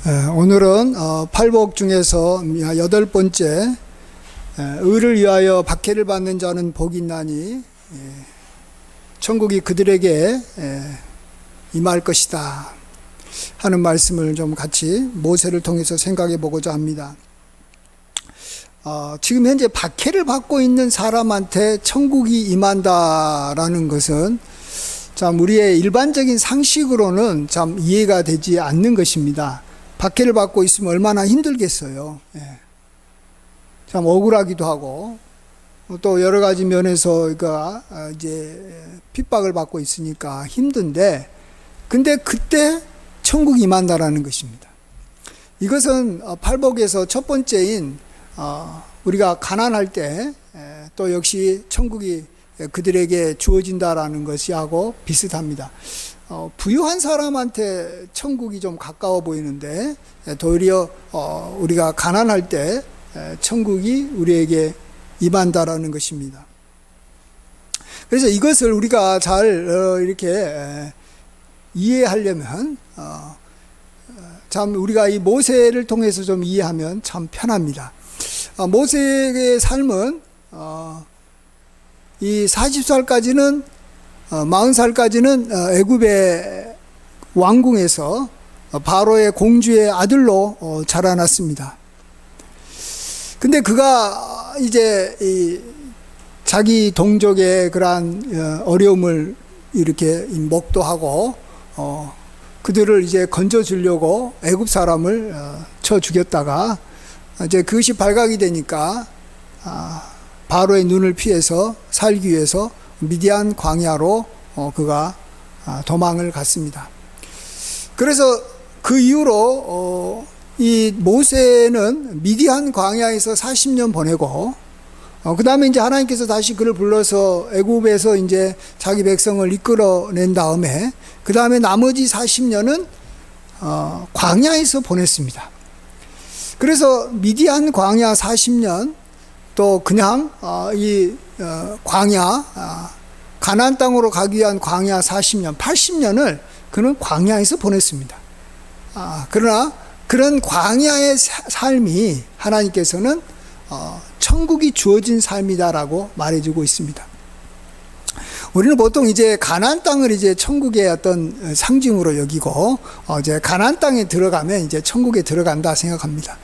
오늘은 팔복 중에서 8번째 의를 위하여 박해를 받는 자는 복이 있나니 천국이 그들에게 임할 것이다 하는 말씀을 좀 같이 모세를 통해서 생각해 보고자 합니다. 지금 현재 박해를 받고 있는 사람한테 천국이 임한다라는 것은 참 우리의 일반적인 상식으로는 참 이해가 되지 않는 것입니다. 박해를 받고 있으면 얼마나 힘들겠어요. 참 억울하기도 하고 또 여러 가지 면에서 이제 핍박을 받고 있으니까 힘든데, 근데 그때 천국이 임한다라는 것입니다. 이것은 팔복에서 첫 번째인 우리가 가난할 때 또 역시 천국이 그들에게 주어진다라는 것이하고 비슷합니다. 부유한 사람한테 천국이 좀 가까워 보이는데 도리어 우리가 가난할 때 천국이 우리에게 임한다라는 것입니다. 그래서 이것을 우리가 잘 이렇게 이해하려면 참 우리가 이 모세를 통해서 좀 이해하면 참 편합니다. 모세의 삶은 이 40살까지는 40살까지는 애굽의 왕궁에서 바로의 공주의 아들로 자라났습니다. 근데 그가 이제 자기 동족의 그러한 어려움을 이렇게 목도하고 그들을 이제 건져 주려고 애굽 사람을 쳐 죽였다가 이제 그것이 발각이 되니까 바로의 눈을 피해서 살기 위해서 미디안 광야로 그가 도망을 갔습니다. 그래서 그 이후로 이 모세는 미디안 광야에서 40년 보내고 그 다음에 이제 하나님께서 다시 그를 불러서 애굽에서 이제 자기 백성을 이끌어낸 다음에 그 다음에 나머지 40년은 광야에서 보냈습니다. 그래서 미디안 광야 40년, 또 그냥 이 광야 가나안 땅으로 가기 위한 광야 40년, 80년을 그는 광야에서 보냈습니다. 그러나 그런 광야의 삶이 하나님께서는 천국이 주어진 삶이다라고 말해주고 있습니다. 우리는 보통 이제 가나안 땅을 이제 천국의 어떤 상징으로 여기고 이제 가나안 땅에 들어가면 이제 천국에 들어간다 생각합니다.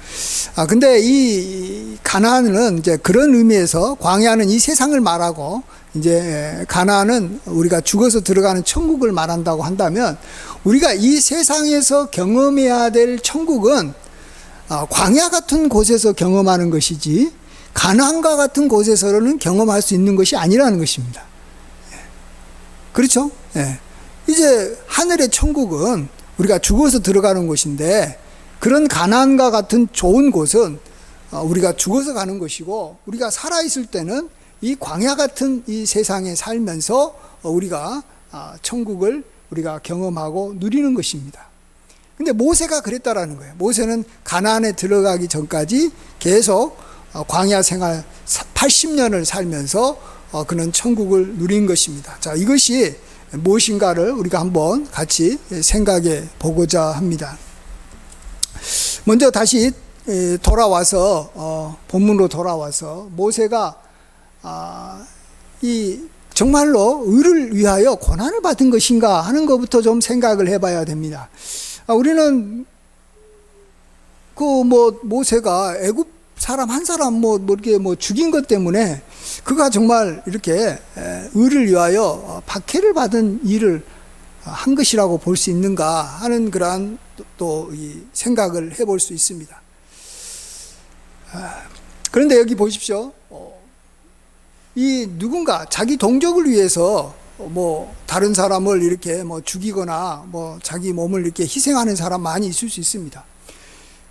근데 이 가나안은 이제 그런 의미에서 광야는 이 세상을 말하고 이제 가나안은 우리가 죽어서 들어가는 천국을 말한다고 한다면, 우리가 이 세상에서 경험해야 될 천국은 광야 같은 곳에서 경험하는 것이지 가나안과 같은 곳에서는 경험할 수 있는 것이 아니라는 것입니다. 그렇죠? 이제 하늘의 천국은 우리가 죽어서 들어가는 곳인데, 그런 가나안과 같은 좋은 곳은 우리가 죽어서 가는 것이고, 우리가 살아있을 때는 이 광야 같은 이 세상에 살면서 우리가 천국을 우리가 경험하고 누리는 것입니다. 근데 모세가 그랬다라는 거예요. 모세는 가나안에 들어가기 전까지 계속 광야 생활 80년을 살면서 그는 천국을 누린 것입니다. 자, 이것이 무엇인가를 우리가 한번 같이 생각해 보고자 합니다. 먼저 다시 돌아와서 본문으로 돌아와서 모세가 이 정말로 의를 위하여 고난을 받은 것인가 하는 것부터 좀 생각을 해봐야 됩니다. 우리는 모세가 애굽 사람 한 사람 이렇게 죽인 것 때문에 그가 정말 이렇게 의를 위하여 박해를 받은 일을 한 것이라고 볼 수 있는가 하는 그러한 또 이 생각을 해볼 수 있습니다. 그런데 여기 보십시오. 이 누군가 자기 동족을 위해서 다른 사람을 이렇게 죽이거나 자기 몸을 이렇게 희생하는 사람 많이 있을 수 있습니다.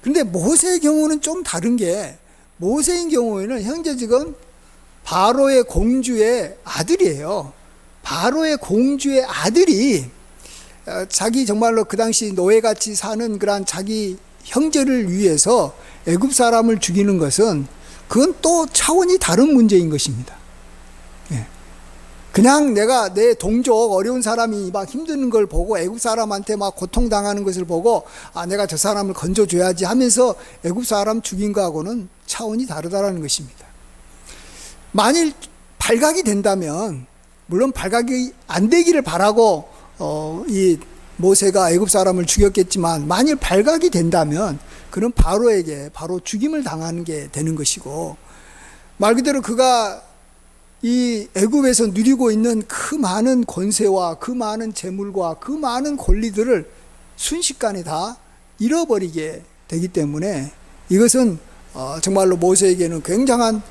그런데 모세의 경우는 좀 다른 게, 모세의 경우에는 현재 지금 바로의 공주의 아들이에요. 바로의 공주의 아들이 자기 정말로 그 당시 노예같이 사는 그런 자기 형제를 위해서 애굽 사람을 죽이는 것은 그건 또 차원이 다른 문제인 것입니다. 그냥 내가 내 동족 어려운 사람이 막 힘드는 걸 보고 애굽 사람한테 막 고통당하는 것을 보고 내가 저 사람을 건져줘야지 하면서 애굽 사람 죽인 거하고는 차원이 다르다라는 것입니다. 만일 발각이 된다면, 물론 발각이 안 되기를 바라고 이 모세가 애굽 사람을 죽였겠지만, 만일 발각이 된다면 그는 바로에게 바로 죽임을 당하는 게 되는 것이고, 말 그대로 그가 이 애굽에서 누리고 있는 그 많은 권세와 그 많은 재물과 그 많은 권리들을 순식간에 다 잃어버리게 되기 때문에, 이것은 정말로 모세에게는 굉장한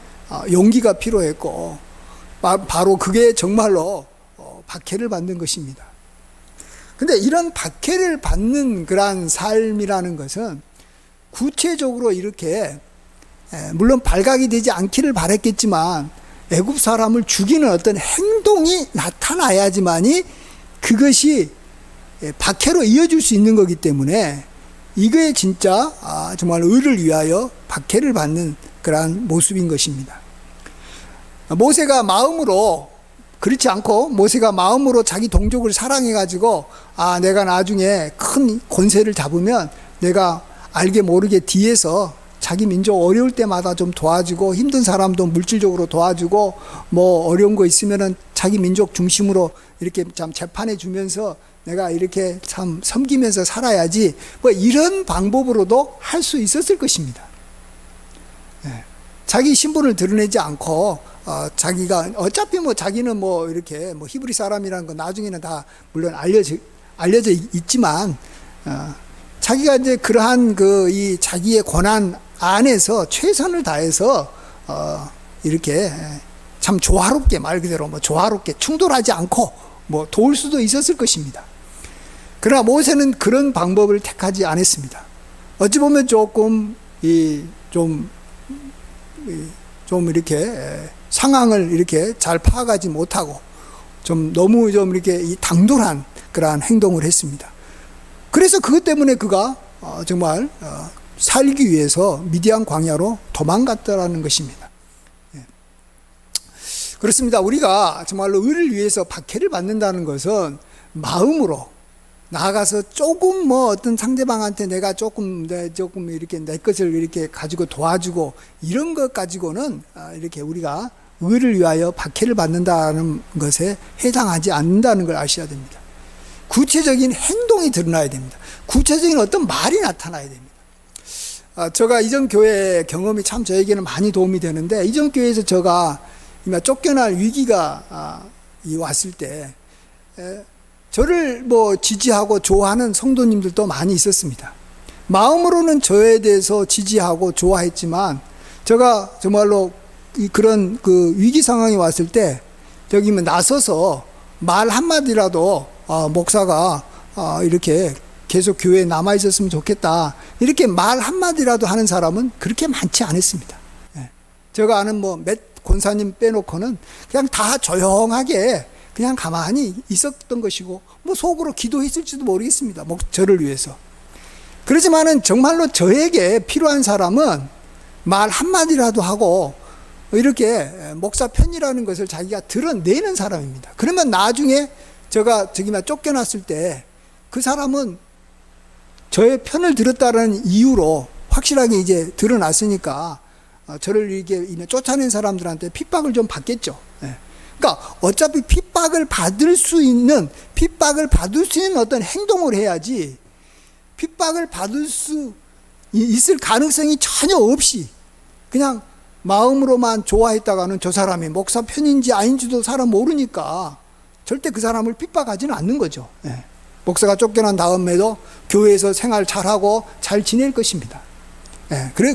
용기가 필요했고, 바로 그게 정말로 박해를 받는 것입니다. 근데 이런 박해를 받는 그러한 삶이라는 것은 구체적으로 이렇게, 물론 발각이 되지 않기를 바랬겠지만 애굽 사람을 죽이는 어떤 행동이 나타나야지만이 그것이 박해로 이어질 수 있는 거기 때문에, 이거에 진짜 정말 의를 위하여 박해를 받는 그러한 모습인 것입니다. 모세가 마음으로, 그렇지 않고 모세가 마음으로 자기 동족을 사랑해가지고 내가 나중에 큰 권세를 잡으면 내가 알게 모르게 뒤에서 자기 민족 어려울 때마다 좀 도와주고, 힘든 사람도 물질적으로 도와주고, 뭐 어려운 거 있으면은 자기 민족 중심으로 이렇게 참 재판해 주면서 내가 이렇게 참 섬기면서 살아야지, 뭐 이런 방법으로도 할 수 있었을 것입니다. 자기 신분을 드러내지 않고 자기가 어차피 뭐 자기는 뭐 이렇게 뭐 히브리 사람이라는 건 나중에는 다 물론 알려져 있지만, 자기가 이제 그러한 이 자기의 권한 안에서 최선을 다해서 이렇게 참 조화롭게, 말 그대로 뭐 조화롭게 충돌하지 않고 뭐 도울 수도 있었을 것입니다. 그러나 모세는 그런 방법을 택하지 않았습니다. 어찌 보면 조금 좀 이렇게 상황을 이렇게 잘 파악하지 못하고 좀 너무 좀 이렇게 당돌한 그러한 행동을 했습니다. 그래서 그것 때문에 그가 정말 살기 위해서 미디안 광야로 도망갔다라는 것입니다. 그렇습니다. 우리가 정말로 의를 위해서 박해를 받는다는 것은 마음으로 나아가서 조금 뭐 어떤 상대방한테 내가 조금 이렇게 내 것을 이렇게 가지고 도와주고 이런 것 가지고는 이렇게 우리가 의를 위하여 박해를 받는다는 것에 해당하지 않는다는 걸 아셔야 됩니다. 구체적인 행동이 드러나야 됩니다. 구체적인 어떤 말이 나타나야 됩니다. 제가 이전 교회 경험이 참 저에게는 많이 도움이 되는데, 이전 교회에서 제가 쫓겨날 위기가 왔을 때 저를 뭐 지지하고 좋아하는 성도님들도 많이 있었습니다. 마음으로는 저에 대해서 지지하고 좋아했지만, 제가 정말로 그런 위기 상황이 왔을 때 저기 나서서 말 한마디라도 목사가 이렇게 계속 교회에 남아 있었으면 좋겠다, 이렇게 말 한마디라도 하는 사람은 그렇게 많지 않았습니다. 제가 아는 뭐 몇 권사님 빼놓고는 그냥 다 조용하게 그냥 가만히 있었던 것이고, 뭐 속으로 기도했을지도 모르겠습니다. 저를 위해서. 그렇지만은 정말로 저에게 필요한 사람은 말 한마디라도 하고 이렇게 목사 편이라는 것을 자기가 드러내는 사람입니다. 그러면 나중에 제가 쫓겨났을 때 그 사람은 저의 편을 들었다는 이유로 확실하게 이제 드러났으니까 저를 이렇게 쫓아낸 사람들한테 핍박을 좀 받겠죠. 그러니까 어차피 핍박을 받을 수 있는 어떤 행동을 해야지, 핍박을 받을 수 있을 가능성이 전혀 없이 그냥 마음으로만 좋아했다가는 저 사람이 목사 편인지 아닌지도 사람 모르니까 절대 그 사람을 핍박하지는 않는 거죠. 목사가 쫓겨난 다음에도 교회에서 생활 잘하고 잘 지낼 것입니다.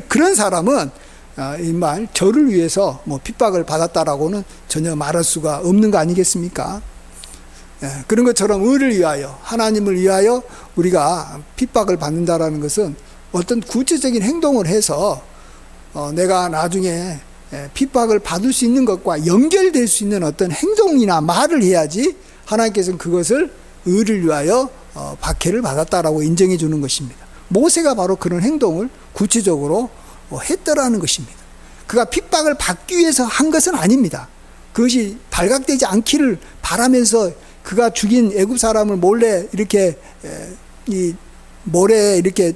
그런 사람은 정말 저를 위해서 뭐 핍박을 받았다라고는 전혀 말할 수가 없는 거 아니겠습니까? 그런 것처럼 의를 위하여, 하나님을 위하여 우리가 핍박을 받는다라는 것은 어떤 구체적인 행동을 해서 내가 나중에 핍박을 받을 수 있는 것과 연결될 수 있는 어떤 행동이나 말을 해야지 하나님께서는 그것을 의를 위하여 박해를 받았다라고 인정해 주는 것입니다. 모세가 바로 그런 행동을 구체적으로 했더라는 것입니다. 그가 핍박을 받기 위해서 한 것은 아닙니다. 그것이 발각되지 않기를 바라면서 그가 죽인 애굽 사람을 몰래 이렇게 이 모래에 이렇게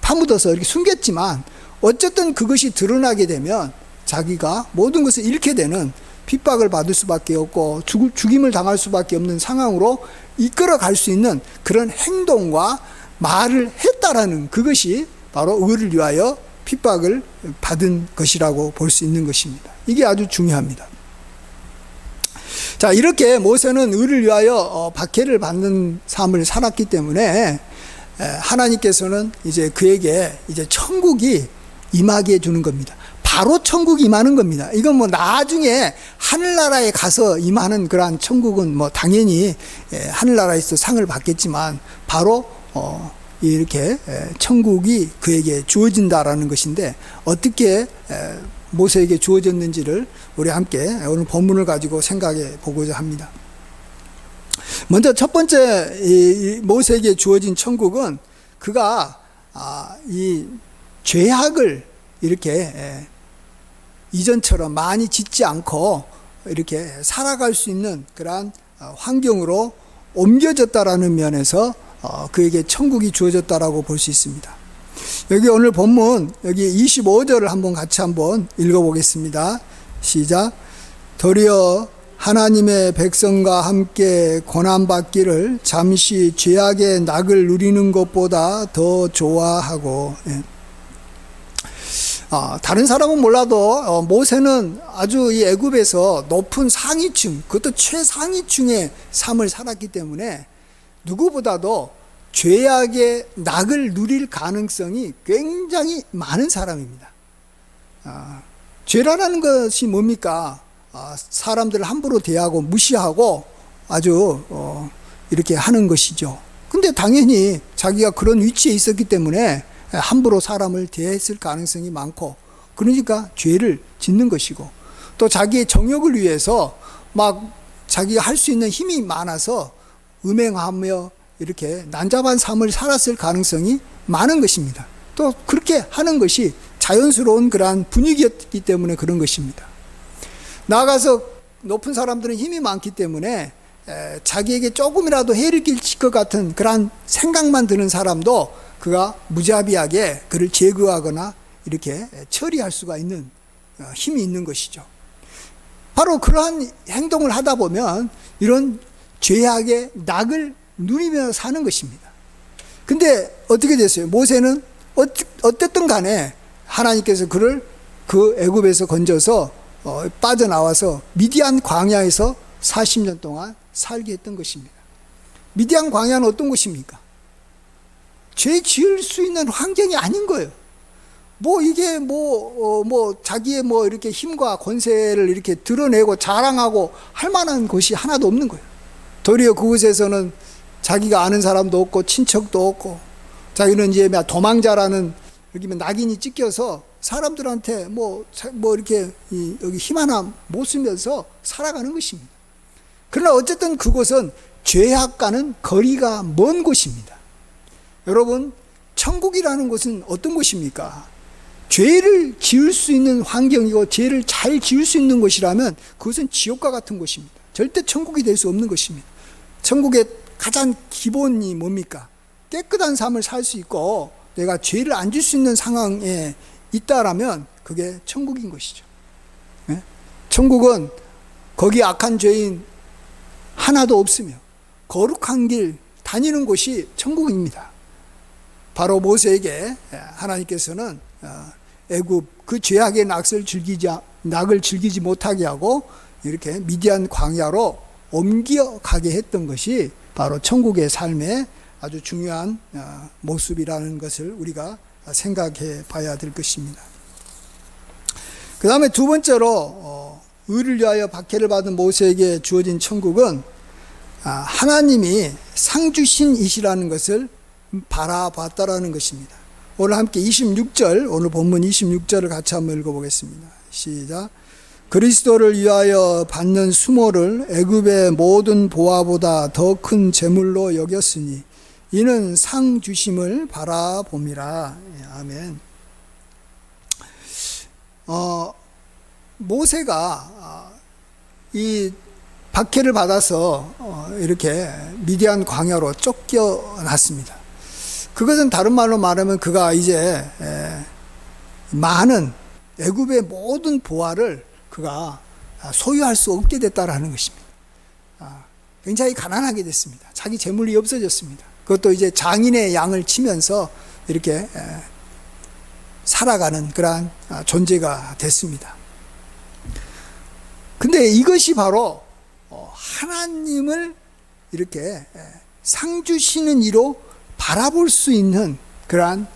파묻어서 이렇게 숨겼지만, 어쨌든 그것이 드러나게 되면 자기가 모든 것을 잃게 되는, 핍박을 받을 수밖에 없고 죽임을 당할 수밖에 없는 상황으로 이끌어갈 수 있는 그런 행동과 말을 했다라는, 그것이 바로 의를 위하여 핍박을 받은 것이라고 볼 수 있는 것입니다. 이게 아주 중요합니다. 자, 이렇게 모세는 의를 위하여 박해를 받는 삶을 살았기 때문에 하나님께서는 이제 그에게 이제 천국이 임하게 해주는 겁니다. 바로 천국이 임하는 겁니다. 이건 뭐 나중에 하늘나라에 가서 임하는 그러한 천국은 뭐 당연히 하늘나라에서 상을 받겠지만, 바로 이렇게 천국이 그에게 주어진다라는 것인데, 어떻게 모세에게 주어졌는지를 우리 함께 오늘 본문을 가지고 생각해 보고자 합니다. 먼저 첫 번째 이 모세에게 주어진 천국은, 그가 이 죄악을 이렇게 이전처럼 많이 짓지 않고 이렇게 살아갈 수 있는 그러한 환경으로 옮겨졌다라는 면에서 그에게 천국이 주어졌다라고 볼 수 있습니다. 여기 오늘 본문 여기 25절을 한번 같이 한번 읽어보겠습니다. 시작. 도리어 하나님의 백성과 함께 고난받기를 잠시 죄악의 낙을 누리는 것보다 더 좋아하고. 다른 사람은 몰라도 모세는 아주 이 애굽에서 높은 상위층, 그것도 최상위층의 삶을 살았기 때문에 누구보다도 죄악의 낙을 누릴 가능성이 굉장히 많은 사람입니다. 죄라는 것이 뭡니까? 사람들을 함부로 대하고 무시하고 아주 이렇게 하는 것이죠. 근데 당연히 자기가 그런 위치에 있었기 때문에 함부로 사람을 대했을 가능성이 많고, 그러니까 죄를 짓는 것이고, 또 자기의 정욕을 위해서 막 자기가 할 수 있는 힘이 많아서 음행하며 이렇게 난잡한 삶을 살았을 가능성이 많은 것입니다. 또 그렇게 하는 것이 자연스러운 그러한 분위기였기 때문에 그런 것입니다. 나아가서 높은 사람들은 힘이 많기 때문에 자기에게 조금이라도 해를 끼칠 것 같은 그러한 생각만 드는 사람도 그가 무자비하게 그를 제거하거나 이렇게 처리할 수가 있는 힘이 있는 것이죠. 바로 그러한 행동을 하다 보면 이런 죄악의 낙을 누리며 사는 것입니다. 근데 어떻게 됐어요? 모세는 어쨌든 간에 하나님께서 그를 그 애굽에서 건져서 빠져나와서 미디안 광야에서 40년 동안 살게 했던 것입니다. 미디안 광야는 어떤 곳입니까? 죄 지을 수 있는 환경이 아닌 거예요. 뭐 이게 자기의 이렇게 힘과 권세를 이렇게 드러내고 자랑하고 할 만한 곳이 하나도 없는 거예요. 도리어 그곳에서는 자기가 아는 사람도 없고 친척도 없고, 자기는 이제 도망자라는 여기 낙인이 찍혀서 사람들한테 이렇게 여기 힘 하나 못 쓰면서 살아가는 것입니다. 그러나 어쨌든 그곳은 죄악과는 거리가 먼 곳입니다. 여러분, 천국이라는 곳은 어떤 곳입니까? 죄를 지을 수 있는 환경이고 죄를 잘 지을 수 있는 곳이라면 그것은 지옥과 같은 곳입니다. 절대 천국이 될 수 없는 것입니다. 천국의 가장 기본이 뭡니까? 깨끗한 삶을 살 수 있고 내가 죄를 안 질 수 있는 상황에 있다라면 그게 천국인 것이죠. 천국은 거기 악한 죄인 하나도 없으며 거룩한 길 다니는 곳이 천국입니다. 바로 모세에게 하나님께서는 애굽 그 죄악의 낙을 즐기지 못하게 하고 이렇게 미디안 광야로 옮겨가게 했던 것이 바로 천국의 삶의 아주 중요한 모습이라는 것을 우리가 생각해 봐야 될 것입니다. 그 다음에 두 번째로 의를 위하여 박해를 받은 모세에게 주어진 천국은 하나님이 상주신이시라는 것을 바라봤다라는 것입니다. 오늘 함께 26절, 오늘 본문 26절을 같이 한번 읽어보겠습니다. 시작. 그리스도를 위하여 받는 수모를 애굽의 모든 보화보다 더 큰 재물로 여겼으니 이는 상 주심을 바라봅니다. 아멘. 모세가 이 박해를 받아서 이렇게 미디안 광야로 쫓겨났습니다. 그것은 다른 말로 말하면 그가 이제 많은 애굽의 모든 보화를 그가 소유할 수 없게 됐다라는 것입니다. 굉장히 가난하게 됐습니다. 자기 재물이 없어졌습니다. 그것도 이제 장인의 양을 치면서 이렇게 살아가는 그러한 존재가 됐습니다. 근데 이것이 바로 하나님을 이렇게 상 주시는 이로 바라볼 수 있는 그러한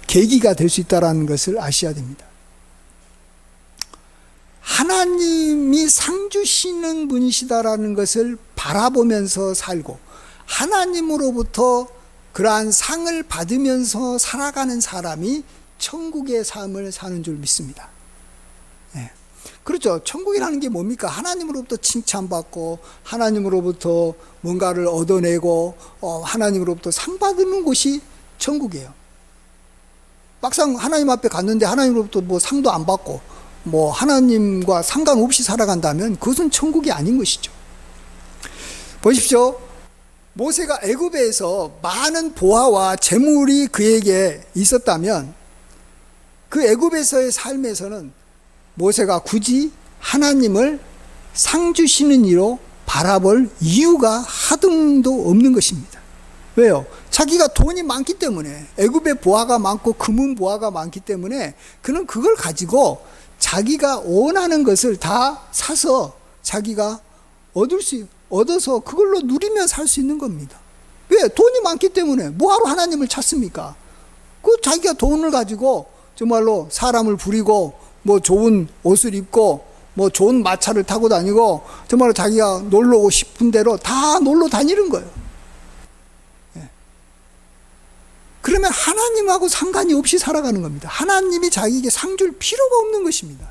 계기가 될 수 있다는 것을 아셔야 됩니다. 하나님이 상 주시는 분이시다라는 것을 바라보면서 살고 하나님으로부터 그러한 상을 받으면서 살아가는 사람이 천국의 삶을 사는 줄 믿습니다. 네. 그렇죠. 천국이라는 게 뭡니까? 하나님으로부터 칭찬받고 하나님으로부터 뭔가를 얻어내고 하나님으로부터 상 받는 곳이 천국이에요. 막상 하나님 앞에 갔는데 하나님으로부터 뭐 상도 안 받고 뭐 하나님과 상관없이 살아간다면 그것은 천국이 아닌 것이죠. 보십시오. 모세가 애굽에서 많은 보화와 재물이 그에게 있었다면 그 애굽에서의 삶에서는 모세가 굳이 하나님을 상 주시는 이로 바라볼 이유가 하등도 없는 것입니다. 왜요? 자기가 돈이 많기 때문에, 애굽의 보화가 많고 금은 보화가 많기 때문에 그는 그걸 가지고 자기가 원하는 것을 다 사서 자기가 얻어서 그걸로 누리며 살 수 있는 겁니다. 왜? 돈이 많기 때문에. 뭐하러 하나님을 찾습니까? 그 자기가 돈을 가지고 정말로 사람을 부리고 뭐 좋은 옷을 입고 뭐 좋은 마차를 타고 다니고 정말로 자기가 놀러 오고 싶은 대로 다 놀러 다니는 거예요. 예. 그러면 하나님하고 상관이 없이 살아가는 겁니다. 하나님이 자기에게 상 줄 필요가 없는 것입니다.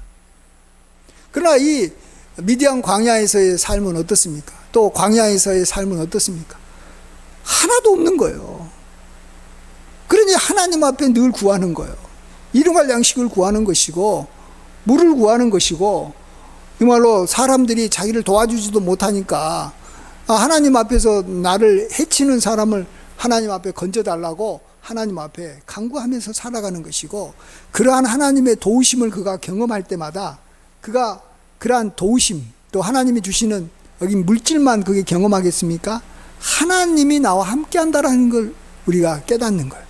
그러나 이 미디안 광야에서의 삶은 어떻습니까? 또 광야에서의 삶은 어떻습니까? 하나도 없는 거예요. 그러니 하나님 앞에 늘 구하는 거예요. 일용할 양식을 구하는 것이고 물을 구하는 것이고 정말로 사람들이 자기를 도와주지도 못하니까 하나님 앞에서 나를 해치는 사람을 하나님 앞에 건져달라고 하나님 앞에 간구하면서 살아가는 것이고 그러한 하나님의 도우심을 그가 경험할 때마다 그가 그러한 도우심 또 하나님이 주시는 여기 물질만 그게 경험하겠습니까? 하나님이 나와 함께 한다라는 걸 우리가 깨닫는 거예요.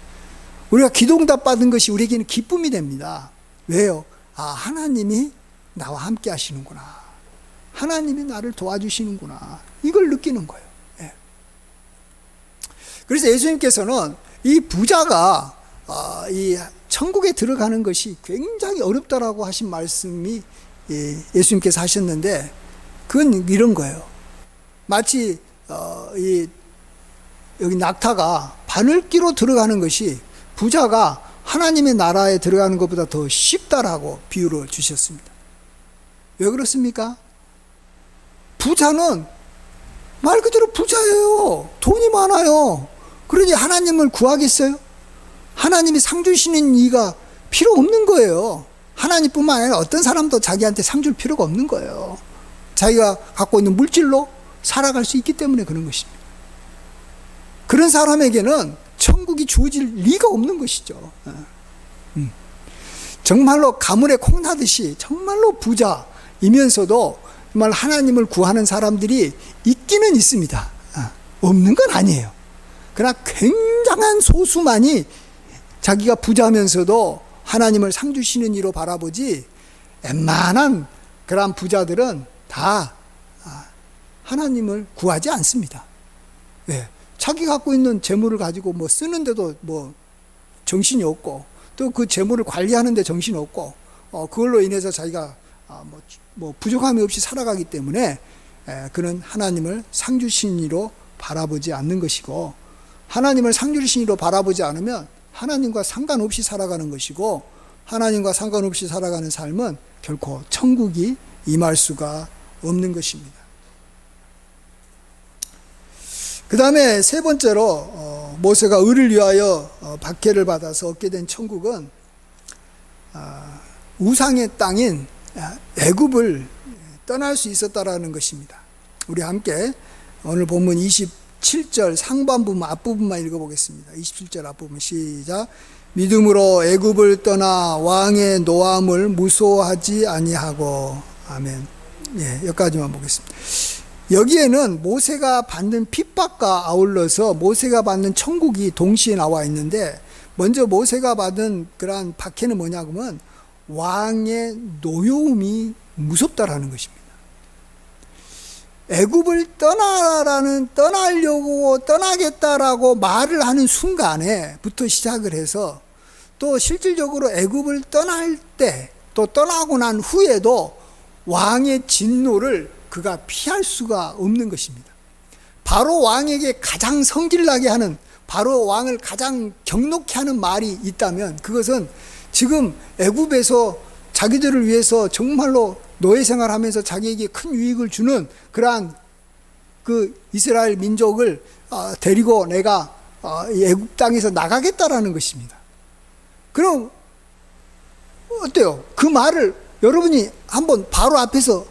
우리가 기도응답 받은 것이 우리에게는 기쁨이 됩니다. 왜요? 하나님이 나와 함께 하시는구나. 하나님이 나를 도와주시는구나. 이걸 느끼는 거예요. 예. 그래서 예수님께서는 이 부자가 이 천국에 들어가는 것이 굉장히 어렵다라고 하신 말씀이 예수님께서 하셨는데 그건 이런 거예요. 마치 여기 낙타가 바늘기로 들어가는 것이 부자가 하나님의 나라에 들어가는 것보다 더 쉽다라고 비유를 주셨습니다. 왜 그렇습니까? 부자는 말 그대로 부자예요. 돈이 많아요. 그러니 하나님을 구하겠어요? 하나님이 상 주시는 이가 필요 없는 거예요. 하나님뿐만 아니라 어떤 사람도 자기한테 상 줄 필요가 없는 거예요. 자기가 갖고 있는 물질로 살아갈 수 있기 때문에 그런 것입니다. 그런 사람에게는 천국이 주어질 리가 없는 것이죠. 정말로 가물에 콩나듯이 정말로 부자이면서도 정말 하나님을 구하는 사람들이 있기는 있습니다. 없는 건 아니에요. 그러나 굉장한 소수만이 자기가 부자면서도 하나님을 상 주시는 이로 바라보지 웬만한 그런 부자들은 다 하나님을 구하지 않습니다. 왜? 자기 갖고 있는 재물을 가지고 뭐 쓰는데도 뭐 정신이 없고 또 그 재물을 관리하는데 정신이 없고 그걸로 인해서 자기가 뭐 부족함이 없이 살아가기 때문에 그는 하나님을 상 주신 이로 바라보지 않는 것이고 하나님을 상 주신 이로 바라보지 않으면 하나님과 상관없이 살아가는 것이고 하나님과 상관없이 살아가는 삶은 결코 천국이 임할 수가 없는 것입니다. 그 다음에 세 번째로 모세가 의를 위하여 박해를 받아서 얻게 된 천국은 우상의 땅인 애굽을 떠날 수 있었다라는 것입니다. 우리 함께 오늘 본문 27절 상반부분 앞부분만 읽어보겠습니다. 27절 앞부분 시작. 믿음으로 애굽을 떠나 왕의 노함을 무서워하지 아니하고. 아멘. 예, 여기까지만 보겠습니다. 여기에는 모세가 받는 핍박과 아울러서 모세가 받는 천국이 동시에 나와 있는데, 먼저 모세가 받은 그러한 박해는 뭐냐 그러면 왕의 노여움이 무섭다라는 것입니다. 애굽을 떠나려고 떠나겠다라고 말을 하는 순간에부터 시작을 해서 또 실질적으로 애굽을 떠날 때 또 떠나고 난 후에도 왕의 진노를 그가 피할 수가 없는 것입니다. 바로 왕에게 가장 성질나게 하는, 바로 왕을 가장 경록케 하는 말이 있다면 그것은 지금 애굽에서 자기들을 위해서 정말로 노예 생활하면서 자기에게 큰 유익을 주는 그러한 그 이스라엘 민족을 데리고 내가 애굽 땅에서 나가겠다라는 것입니다. 그럼 어때요? 그 말을 여러분이 한번 바로 앞에서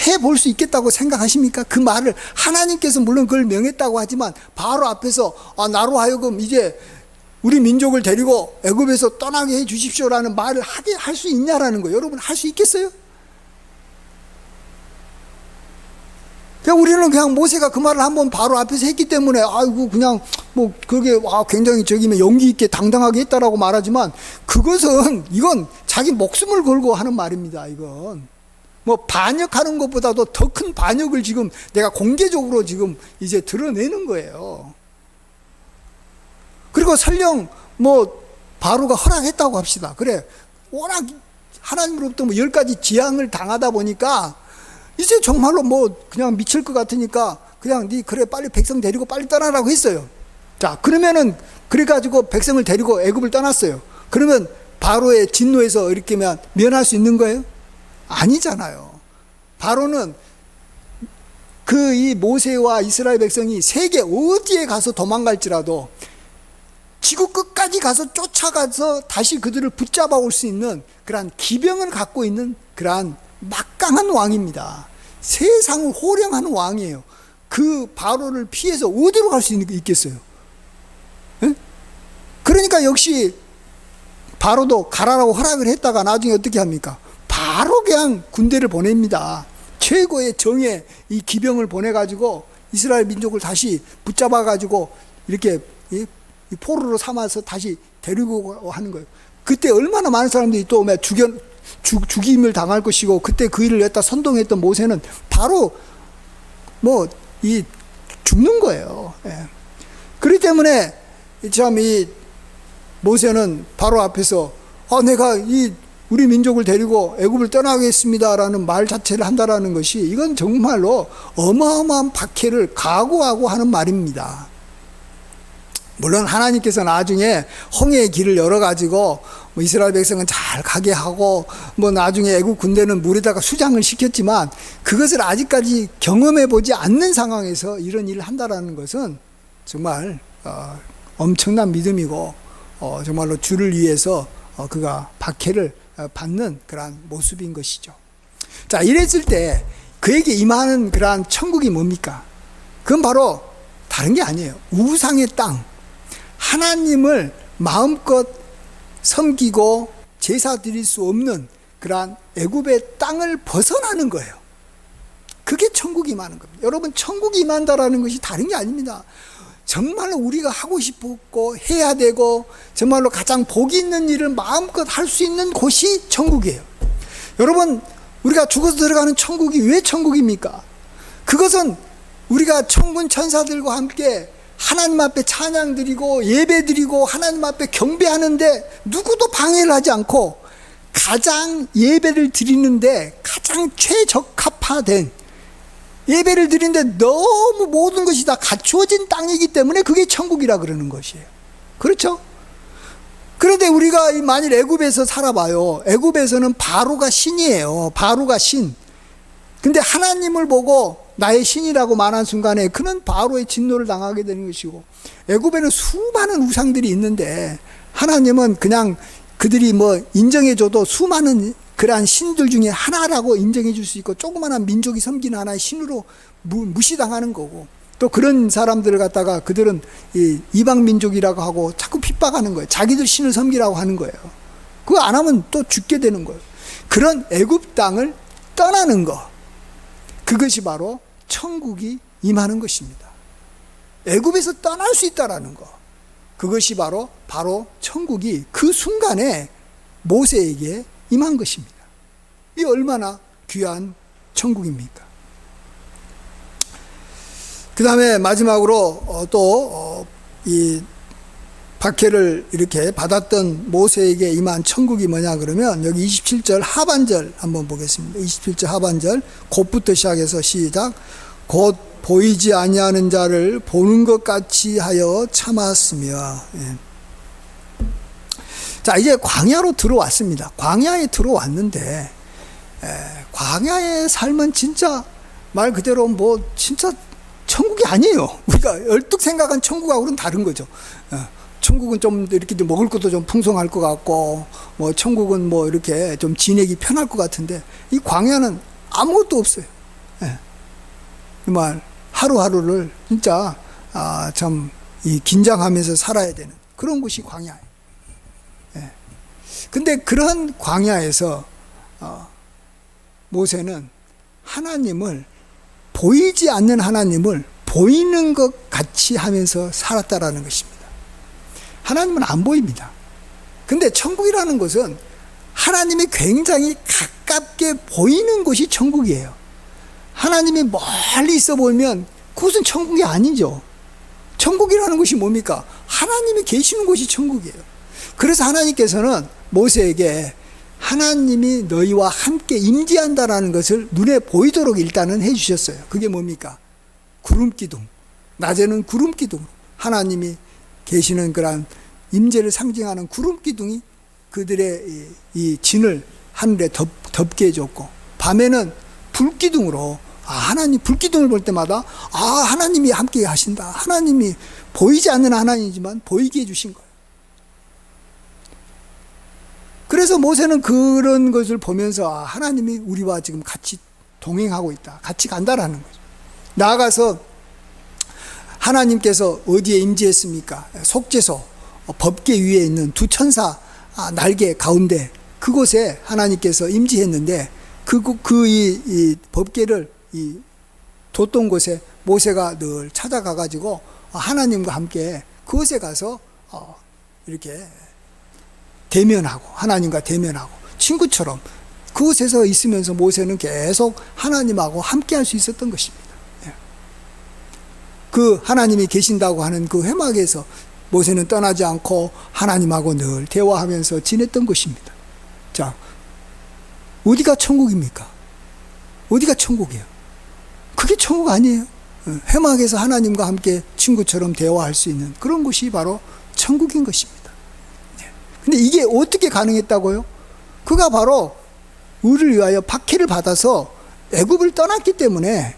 해볼 수 있겠다고 생각하십니까? 그 말을 하나님께서 물론 그걸 명했다고 하지만 바로 앞에서 나로 하여금 이제 우리 민족을 데리고 애굽에서 떠나게 해 주십시오라는 말을 하게 할 수 있냐라는 거예요. 여러분 할 수 있겠어요? 그냥 우리는 그냥 모세가 그 말을 한번 바로 앞에서 했기 때문에 아이고 그냥 뭐 그게 굉장히 저기면 용기 있게 당당하게 했다라고 말하지만 이건 자기 목숨을 걸고 하는 말입니다. 이건 뭐 반역하는 것보다도 더 큰 반역을 지금 내가 공개적으로 지금 이제 드러내는 거예요. 그리고 설령 뭐 바로가 허락했다고 합시다. 그래 워낙 하나님으로부터 뭐 10가지 지향을 당하다 보니까 이제 정말로 뭐 그냥 미칠 것 같으니까 그냥 그래 빨리 백성 데리고 빨리 떠나라고 했어요. 자, 그러면은 그래가지고 백성을 데리고 애굽을 떠났어요. 그러면 바로의 진노에서 이렇게 면할 수 있는 거예요? 아니잖아요. 바로는 이 모세와 이스라엘 백성이 세계 어디에 가서 도망갈지라도 지구 끝까지 가서 쫓아가서 다시 그들을 붙잡아 올 수 있는 그러한 기병을 갖고 있는 그러한 막강한 왕입니다. 세상을 호령하는 왕이에요. 그 바로를 피해서 어디로 갈 수 있겠어요? 에? 그러니까 역시 바로도 가라라고 허락을 했다가 나중에 어떻게 합니까? 바로 그냥 군대를 보냅니다. 최고의 정예 이 기병을 보내가지고 이스라엘 민족을 다시 붙잡아가지고 이렇게 포로로 삼아서 다시 데리고 하는 거예요. 그때 얼마나 많은 사람들이 또 죽임을 당할 것이고, 그때 그 일을 했다 선동했던 모세는 바로 죽는 거예요. 예. 그렇기 때문에 참 이 모세는 바로 앞에서 내가 우리 민족을 데리고 애굽을 떠나겠습니다라는 말 자체를 한다라는 것이 이건 정말로 어마어마한 박해를 각오하고 하는 말입니다. 물론 하나님께서 나중에 홍해의 길을 열어가지고 이스라엘 백성은 잘 가게 하고 나중에 애국 군대는 물에다가 수장을 시켰지만 그것을 아직까지 경험해 보지 않는 상황에서 이런 일을 한다라는 것은 정말 엄청난 믿음이고 정말로 주를 위해서 그가 박해를 받는 그러한 모습인 것이죠. 자, 이랬을 때 그에게 임하는 그러한 천국이 뭡니까? 그건 바로 다른 게 아니에요. 우상의 땅, 하나님을 마음껏 섬기고 제사 드릴 수 없는 그러한 애굽의 땅을 벗어나는 거예요. 그게 천국이 임하는 겁니다. 여러분, 천국이 임한다라는 것이 다른 게 아닙니다. 정말로 우리가 하고 싶고 해야 되고 정말로 가장 복이 있는 일을 마음껏 할 수 있는 곳이 천국이에요. 여러분, 우리가 죽어서 들어가는 천국이 왜 천국입니까? 그것은 우리가 천군 천사들과 함께 하나님 앞에 찬양 드리고 예배 드리고 하나님 앞에 경배하는데 누구도 방해를 하지 않고 가장 예배를 드리는데 가장 최적합화된 예배를 드리는데 너무 모든 것이 다 갖추어진 땅이기 때문에 그게 천국이라 그러는 것이에요. 그렇죠? 그런데 우리가 만일 애굽에서 살아봐요. 애굽에서는 바로가 신이에요. 바로가 신. 근데 하나님을 보고 나의 신이라고 말한 순간에 그는 바로의 진노를 당하게 되는 것이고, 애굽에는 수많은 우상들이 있는데 하나님은 그냥 그들이 인정해줘도 수많은 그러한 신들 중에 하나라고 인정해 줄 수 있고, 조그마한 민족이 섬기는 하나의 신으로 무시당하는 거고, 또 그런 사람들을 갖다가 그들은 이방 민족이라고 하고 자꾸 핍박하는 거예요. 자기들 신을 섬기라고 하는 거예요. 그거 안 하면 또 죽게 되는 거예요. 그런 애굽 땅을 떠나는 거, 그것이 바로 천국이 임하는 것입니다. 애굽에서 떠날 수 있다라는 거, 그것이 바로 천국이 그 순간에 모세에게 임한 것입니다. 이 얼마나 귀한 천국입니까? 그 다음에 마지막으로 또 이 박해를 이렇게 받았던 모세에게 임한 천국이 뭐냐 그러면, 여기 27절 하반절 한번 보겠습니다. 27절 하반절 곧부터 시작해서 시작. 곧 보이지 아니하는 자를 보는 것 같이 하여 참았으며. 예. 자, 이제 광야로 들어왔습니다. 광야에 들어왔는데, 광야의 삶은 진짜 말 그대로 뭐 진짜 천국이 아니에요. 우리가 얼뚝 생각한 천국하고는 다른 거죠. 천국은 좀 이렇게 먹을 것도 좀 풍성할 것 같고, 뭐 천국은 뭐 이렇게 좀 지내기 편할 것 같은데, 이 광야는 아무것도 없어요. 정말 하루하루를 진짜 참 긴장하면서 살아야 되는 그런 곳이 광야예요. 근데 그런 광야에서 모세는 하나님을, 보이지 않는 하나님을 보이는 것 같이 하면서 살았다라는 것입니다. 하나님은 안 보입니다. 근데 천국이라는 것은 하나님이 굉장히 가깝게 보이는 곳이 천국이에요. 하나님이 멀리 있어 보면 그것은 천국이 아니죠. 천국이라는 것이 뭡니까? 하나님이 계시는 곳이 천국이에요. 그래서 하나님께서는 모세에게 하나님이 너희와 함께 임재한다라는 것을 눈에 보이도록 일단은 해주셨어요. 그게 뭡니까? 구름기둥. 낮에는 구름기둥. 하나님이 계시는 그러한 임재를 상징하는 구름기둥이 그들의 이 진을 하늘에 덮게 해줬고, 밤에는 불기둥으로, 하나님 불기둥을 볼 때마다 하나님이 함께 하신다. 하나님이 보이지 않는 하나님이지만 보이게 해주신 거예요. 그래서 모세는 그런 것을 보면서 하나님이 우리와 지금 같이 동행하고 있다, 같이 간다라는 거죠. 나아가서 하나님께서 어디에 임재했습니까? 속죄소 법궤 위에 있는 두 천사 날개 가운데 그곳에 하나님께서 임재했는데, 이 법궤를 뒀던 곳에 모세가 늘 찾아가 가지고 하나님과 함께 그곳에 가서 이렇게 대면하고, 하나님과 대면하고 친구처럼 그곳에서 있으면서 모세는 계속 하나님하고 함께 할 수 있었던 것입니다. 그 하나님이 계신다고 하는 그 회막에서 모세는 떠나지 않고 하나님하고 늘 대화하면서 지냈던 것입니다. 자, 어디가 천국입니까? 어디가 천국이에요? 그게 천국 아니에요. 회막에서 하나님과 함께 친구처럼 대화할 수 있는 그런 곳이 바로 천국인 것입니다. 근데 이게 어떻게 가능했다고요? 그가 바로 의를 위하여 박해를 받아서 애굽을 떠났기 때문에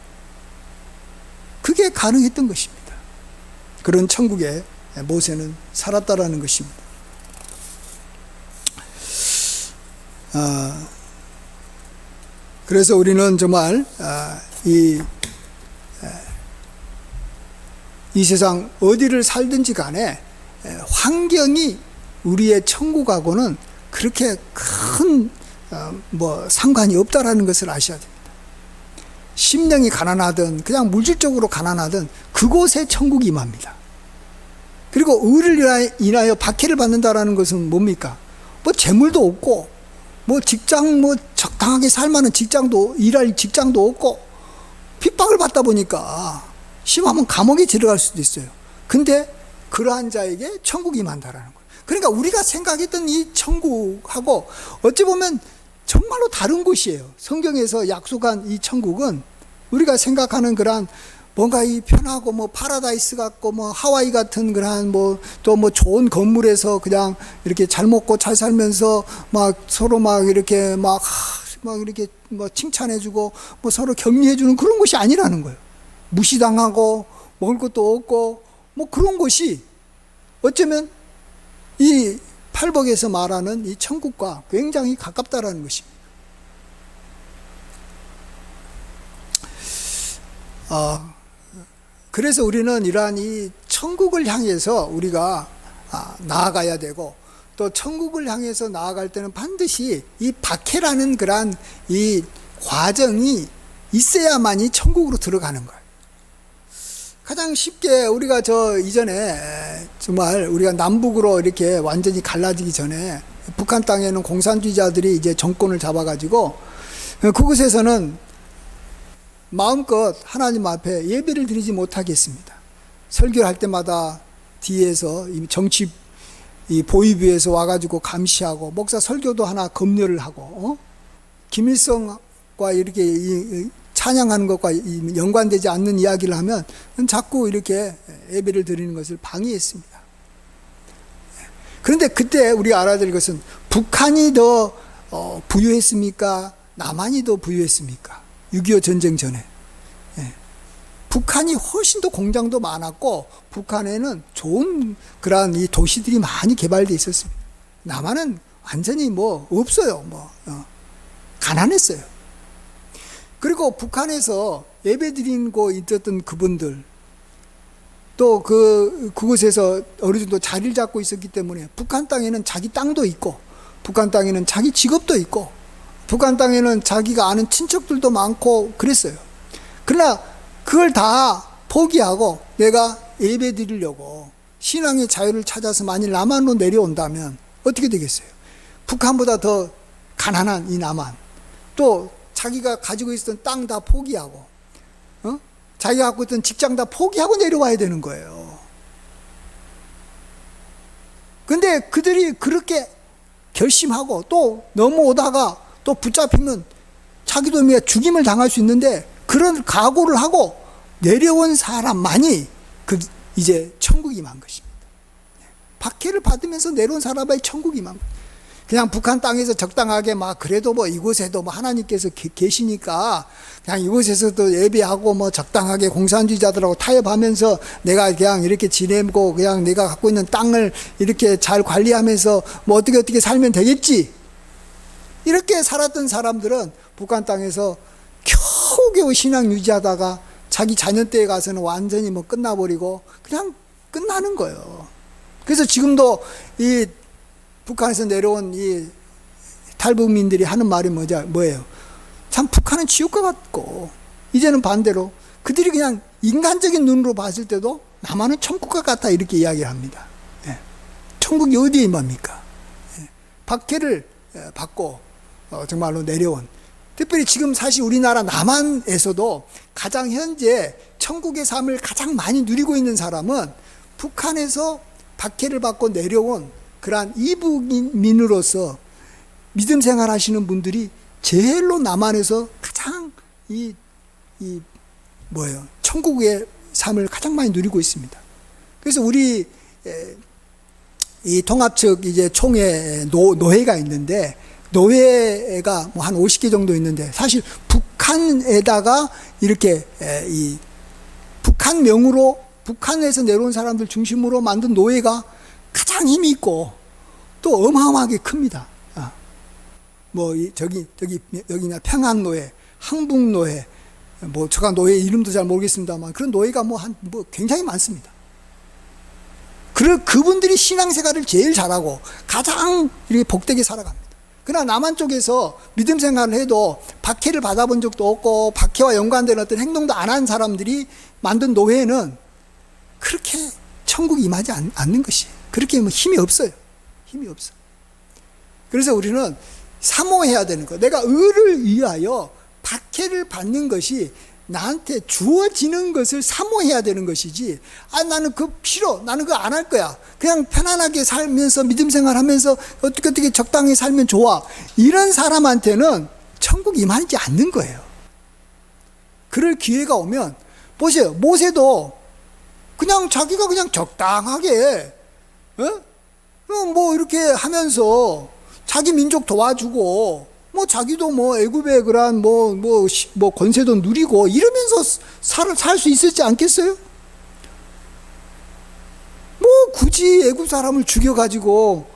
그게 가능했던 것입니다. 그런 천국에 모세는 살았다라는 것입니다. 그래서 우리는 정말 이 세상 어디를 살든지 간에 환경이 우리의 천국하고는 그렇게 큰 상관이 없다라는 것을 아셔야 됩니다. 심령이 가난하든 그냥 물질적으로 가난하든 그곳에 천국이 임합니다. 그리고 의를 인하여 박해를 받는다라는 것은 뭡니까? 뭐 재물도 없고, 뭐 직장, 뭐 적당하게 살만한 직장도, 일할 직장도 없고, 핍박을 받다 보니까 심하면 감옥에 들어갈 수도 있어요. 근데 그러한 자에게 천국이 임한다라는 거예요. 그러니까 우리가 생각했던 이 천국하고 어찌 보면 정말로 다른 곳이에요. 성경에서 약속한 이 천국은 우리가 생각하는 그러한 뭔가 이 편하고 뭐 파라다이스 같고 뭐 하와이 같은 그러한 또 좋은 건물에서 그냥 이렇게 잘 먹고 잘 살면서 막 서로 막 이렇게 막 이렇게 뭐 칭찬해주고 뭐 서로 격려해주는 그런 곳이 아니라는 거예요. 무시당하고 먹을 것도 없고 뭐 그런 곳이 어쩌면 이 팔복에서 말하는 이 천국과 굉장히 가깝다라는 것입니다. 그래서 우리는 이러한 이 천국을 향해서 우리가 나아가야 되고, 또 천국을 향해서 나아갈 때는 반드시 이 박해라는 그러한 이 과정이 있어야만이 천국으로 들어가는 거예요. 가장 쉽게 우리가 이전에 정말 우리가 남북으로 이렇게 완전히 갈라지기 전에 북한 땅에는 공산주의자들이 이제 정권을 잡아가지고 그곳에서는 마음껏 하나님 앞에 예배를 드리지 못하게 했습니다. 설교를 할 때마다 뒤에서 정치 이 보위부에서 와가지고 감시하고, 목사 설교도 하나 검열을 하고, 김일성과 이렇게 찬양하는 것과 연관되지 않는 이야기를 하면 자꾸 이렇게 예배를 드리는 것을 방해했습니다. 그런데 그때 우리가 알아야 될 것은 북한이 더 부유했습니까? 남한이 더 부유했습니까? 6.25 전쟁 전에. 북한이 훨씬 더 공장도 많았고, 북한에는 좋은 그러한 이 도시들이 많이 개발되어 있었습니다. 남한은 완전히 없어요. 가난했어요. 그리고 북한에서 예배 드리고 있었던 그분들, 또 그곳에서 어느 정도 자리를 잡고 있었기 때문에 북한 땅에는 자기 땅도 있고, 북한 땅에는 자기 직업도 있고, 북한 땅에는 자기가 아는 친척들도 많고 그랬어요. 그러나 그걸 다 포기하고 내가 예배 드리려고 신앙의 자유를 찾아서 만일 남한으로 내려온다면 어떻게 되겠어요? 북한보다 더 가난한 이 남한, 또 자기가 가지고 있었던 땅 다 포기하고, 자기가 갖고 있던 직장 다 포기하고 내려와야 되는 거예요. 근데 그들이 그렇게 결심하고 또 넘어오다가 또 붙잡히면 자기도 죽임을 당할 수 있는데, 그런 각오를 하고 내려온 사람만이 이제 천국이 임한 것입니다. 박해를 받으면서 내려온 사람만이 천국이 임한 것입니다. 그냥 북한 땅에서 적당하게 그래도 이곳에도 하나님께서 계시니까 그냥 이곳에서도 예배하고 적당하게 공산주의자들하고 타협하면서 내가 그냥 이렇게 지내고 그냥 내가 갖고 있는 땅을 이렇게 잘 관리하면서 어떻게 살면 되겠지, 이렇게 살았던 사람들은 북한 땅에서 겨우겨우 신앙 유지하다가 자기 자녀 때에 가서는 완전히 끝나버리고 그냥 끝나는 거예요. 그래서 지금도 이 북한에서 내려온 이 탈북민들이 하는 말이 뭐예요? 참 북한은 지옥과 같고, 이제는 반대로 그들이 그냥 인간적인 눈으로 봤을 때도 남한은 천국과 같다, 이렇게 이야기를 합니다. 천국이 어디에 임합니까? 박해를 받고 정말로 내려온, 특별히 지금 사실 우리나라 남한에서도 가장 현재 천국의 삶을 가장 많이 누리고 있는 사람은 북한에서 박해를 받고 내려온 그러한 이북민으로서 믿음 생활 하시는 분들이 제일로 남한에서 가장 천국의 삶을 가장 많이 누리고 있습니다. 그래서 우리 이 통합측 이제 총회 노회가 있는데, 노회가 한 50개 정도 있는데, 사실 북한에다가 이렇게 이 북한 명으로 북한에서 내려온 사람들 중심으로 만든 노회가 가장 힘이 있고 또 어마어마하게 큽니다. 여기나 평안노회, 항북노회, 제가 노회 이름도 잘 모르겠습니다만 그런 노회가 굉장히 많습니다. 그분들이 신앙생활을 제일 잘하고 가장 이렇게 복되게 살아갑니다. 그러나 남한 쪽에서 믿음 생활을 해도 박해를 받아본 적도 없고 박해와 연관된 어떤 행동도 안 한 사람들이 만든 노회는 그렇게 천국이 임하지 않는 것이, 그렇게 힘이 없어요. 힘이 없어. 그래서 우리는 사모해야 되는 거, 내가 의를 위하여 박해를 받는 것이 나한테 주어지는 것을 사모해야 되는 것이지, 나는 그거 싫어, 나는 그거 안 할 거야, 그냥 편안하게 살면서 믿음 생활하면서 어떻게 적당히 살면 좋아, 이런 사람한테는 천국이 임하지 않는 거예요. 그럴 기회가 오면 보세요. 모세도 그냥 자기가 그냥 적당하게 이렇게 하면서 자기 민족 도와주고 자기도 애굽의 그러한 권세도 누리고 이러면서 살 수 있었지 않겠어요? 굳이 애굽 사람을 죽여가지고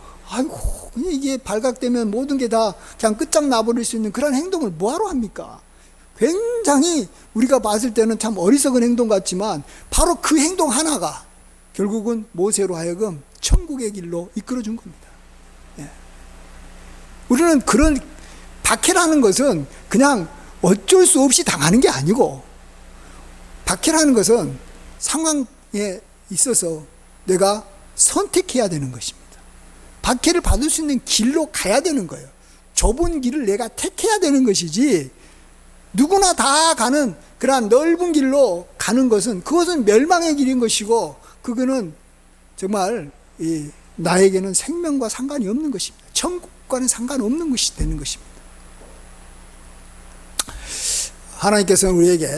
그냥 이게 발각되면 모든 게 다 그냥 끝장나버릴 수 있는 그런 행동을 뭐하러 합니까? 굉장히 우리가 봤을 때는 참 어리석은 행동 같지만 바로 그 행동 하나가 결국은 모세로 하여금 천국의 길로 이끌어준 겁니다. 예. 우리는 그런 박해라는 것은 그냥 어쩔 수 없이 당하는 게 아니고, 박해라는 것은 상황에 있어서 내가 선택해야 되는 것입니다. 박해를 받을 수 있는 길로 가야 되는 거예요. 좁은 길을 내가 택해야 되는 것이지, 누구나 다 가는 그러한 넓은 길로 가는 것은, 그것은 멸망의 길인 것이고, 그거는 정말 나에게는 생명과 상관이 없는 것입니다. 천국과는 상관없는 것이 되는 것입니다. 하나님께서는 우리에게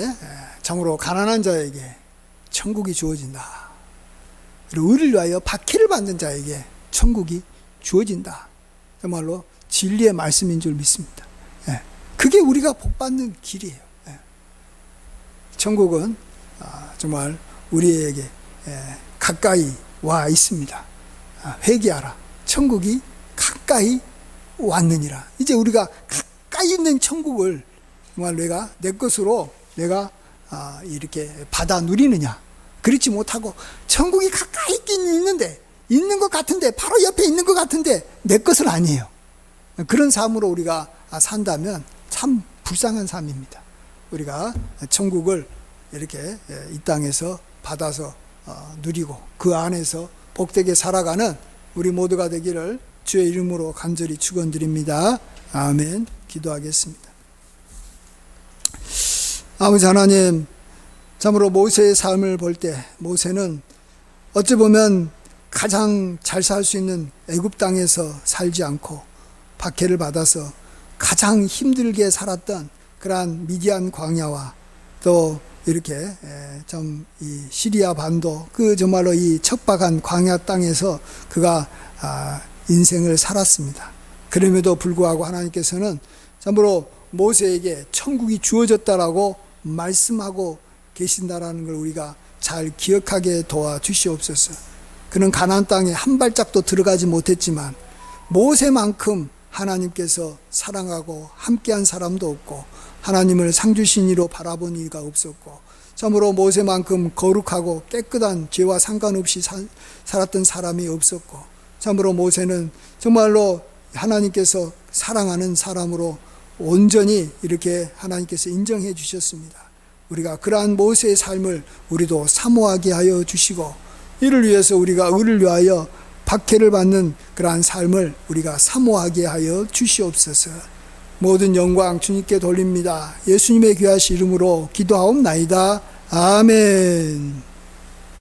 참으로 가난한 자에게 천국이 주어진다, 그리고 의를 위하여 박해를 받는 자에게 천국이 주어진다, 정말로 진리의 말씀인 줄 믿습니다. 그게 우리가 복받는 길이에요. 천국은 정말 우리에게 가까이 와 있습니다. 회개하라, 천국이 가까이 왔느니라. 이제 우리가 가까이 있는 천국을 정말 내가 내 것으로 내가 이렇게 받아 누리느냐? 그렇지 못하고, 천국이 가까이 있긴 있는데, 있는 것 같은데, 바로 옆에 있는 것 같은데 내 것은 아니에요. 그런 삶으로 우리가 산다면 참 불쌍한 삶입니다. 우리가 천국을 이렇게 이 땅에서 받아서 누리고 그 안에서 복되게 살아가는 우리 모두가 되기를 주의 이름으로 간절히 축원드립니다. 아멘. 기도하겠습니다. 아버지 하나님, 참으로 모세의 삶을 볼 때 모세는 어찌 보면 가장 잘 살 수 있는 애굽 땅에서 살지 않고 박해를 받아서 가장 힘들게 살았던 그러한 미디안 광야와 또 이렇게 좀 이 시리아 반도, 그 정말로 이 척박한 광야 땅에서 그가 인생을 살았습니다. 그럼에도 불구하고 하나님께서는 참으로 모세에게 천국이 주어졌다라고 말씀하고 계신다라는 걸 우리가 잘 기억하게 도와주시옵소서. 그는 가나안 땅에 한 발짝도 들어가지 못했지만 모세만큼 하나님께서 사랑하고 함께한 사람도 없고, 하나님을 상주신이로 바라본 이가 없었고, 참으로 모세만큼 거룩하고 깨끗한 죄와 상관없이 살았던 사람이 없었고, 참으로 모세는 정말로 하나님께서 사랑하는 사람으로 온전히 이렇게 하나님께서 인정해 주셨습니다. 우리가 그러한 모세의 삶을 우리도 사모하게 하여 주시고, 이를 위해서 우리가 의를 위하여 박해를 받는 그러한 삶을 우리가 사모하게 하여 주시옵소서. 모든 영광 주님께 돌립니다. 예수님의 귀하신 이름으로 기도하옵나이다. 아멘.